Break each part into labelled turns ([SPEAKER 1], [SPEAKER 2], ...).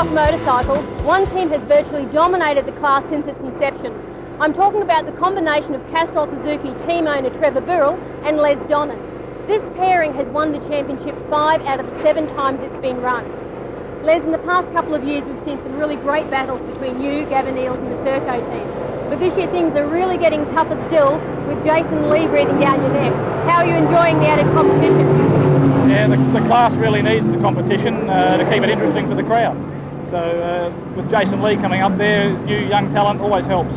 [SPEAKER 1] Stock Motorcycle, one team has virtually dominated the class since its inception. I'm talking about the combination of Castrol Suzuki team owner Trevor Burrell and Les Donnan. This pairing has won the championship 5 out of the 7 times it's been run. Les, in the past couple of years we've seen some really great battles between you, Gavin Eales and the Serco team. But this year things are really getting tougher still, with Jason Lee breathing down your neck. How are you enjoying the added competition?
[SPEAKER 2] Yeah, the class really needs the competition to keep it interesting for the crowd. So with Jason Lee coming up there, new young talent always helps.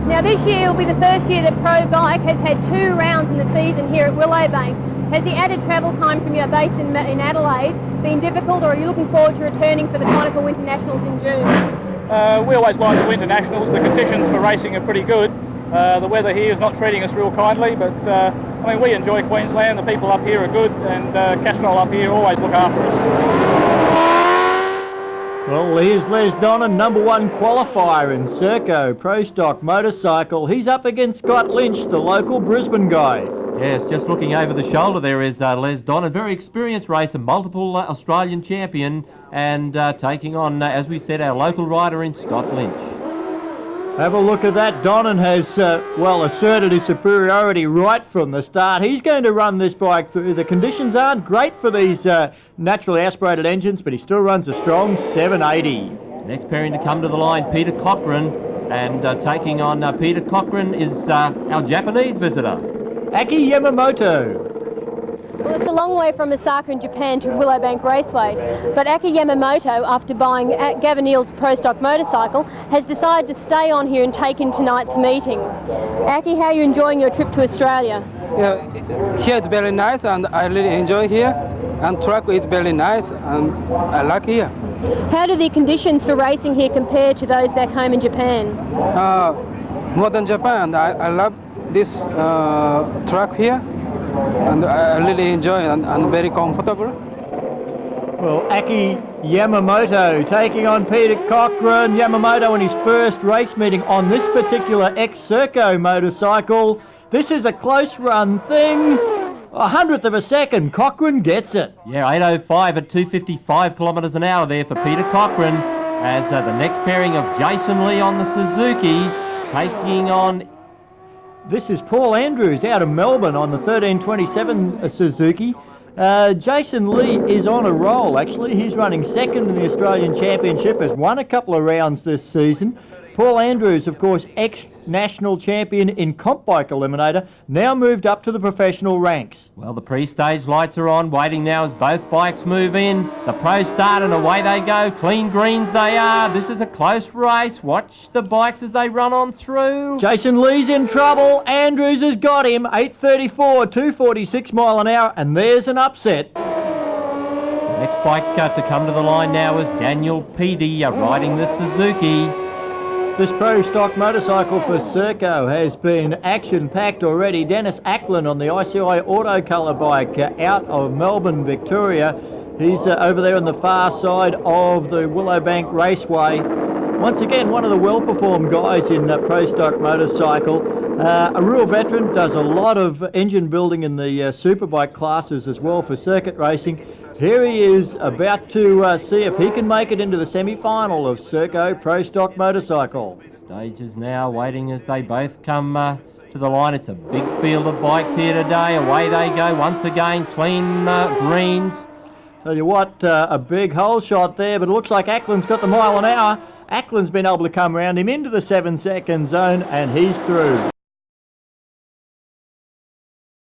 [SPEAKER 1] Now this year will be the first year that Pro Bike has had 2 rounds in the season here at Willowbank. Has the added travel time from your base in Adelaide been difficult, or are you looking forward to returning for the Quantico Winter Nationals in June?
[SPEAKER 2] We always like the Winter Nationals. The conditions for racing are pretty good. The weather here is not treating us real kindly, but I mean, we enjoy Queensland. The people up here are good, and Castrol up here always look after us.
[SPEAKER 3] Well, here's Les Donnan, number 1 qualifier in Serco Pro Stock Motorcycle. He's up against Scott Lynch, the local Brisbane guy.
[SPEAKER 4] Yes, just looking over the shoulder there is Les Donnan, very experienced racer, multiple Australian champion, and taking on, as we said, our local rider in Scott Lynch.
[SPEAKER 3] Have a look at that. Donnan has, asserted his superiority right from the start. He's going to run this bike through. The conditions aren't great for these naturally aspirated engines, but he still runs a strong 780.
[SPEAKER 4] Next pairing to come to the line, Peter Cochran, and taking on Peter Cochran is our Japanese visitor,
[SPEAKER 3] Aki Yamamoto.
[SPEAKER 1] Well, it's a long way from Osaka in Japan to Willowbank Raceway, but Aki Yamamoto, after buying Gavin Eales' Pro Stock Motorcycle, has decided to stay on here and take in tonight's meeting. Aki, how are you enjoying your trip to Australia?
[SPEAKER 5] Yeah, here it's very nice and I really enjoy here, and track is very nice and I like here.
[SPEAKER 1] How do the conditions for racing here compare to those back home in Japan?
[SPEAKER 5] More than Japan, I love this track here, and I really enjoy it and very comfortable.
[SPEAKER 3] Well, Aki Yamamoto taking on Peter Cochran. Yamamoto in his first race meeting on this particular ex-Serco motorcycle. This is a close run thing. 100th of a second, Cochran gets it.
[SPEAKER 4] Yeah, 8:05 at 255 kilometres an hour there for Peter Cochran, as the next pairing of Jason Lee on the Suzuki taking on...
[SPEAKER 3] This is Paul Andrews out of Melbourne on the 1327 Suzuki. Jason Lee is on a roll, actually. He's running second in the Australian Championship, has won a couple of rounds this season. Paul Andrews, of course, ex-national champion in Comp Bike Eliminator, now moved up to the professional ranks.
[SPEAKER 4] Well, the pre-stage lights are on, waiting now as both bikes move in. The pros start and away they go. Clean greens they are. This is a close race. Watch the bikes as they run on through.
[SPEAKER 3] Jason Lee's in trouble. Andrews has got him. 8:34, 246 mile an hour, and there's an upset.
[SPEAKER 4] The next bike to come to the line now is Daniel Peedy riding the Suzuki.
[SPEAKER 3] This Pro Stock Motorcycle for Serco has been action-packed already. Dennis Ackland on the ICI Auto Colour bike out of Melbourne, Victoria. He's over there on the far side of the Willowbank Raceway. Once again, one of the well-performed guys in Pro Stock Motorcycle. A real veteran, does a lot of engine building in the superbike classes as well for circuit racing. Here he is about to see if he can make it into the semi-final of Serco Pro Stock Motorcycle.
[SPEAKER 4] Stages now waiting as they both come to the line. It's a big field of bikes here today. Away they go once again. Clean greens.
[SPEAKER 3] Tell you what, a big hole shot there, but it looks like Ackland's got the mile an hour. Ackland's been able to come round him into the 7-second zone, and he's through.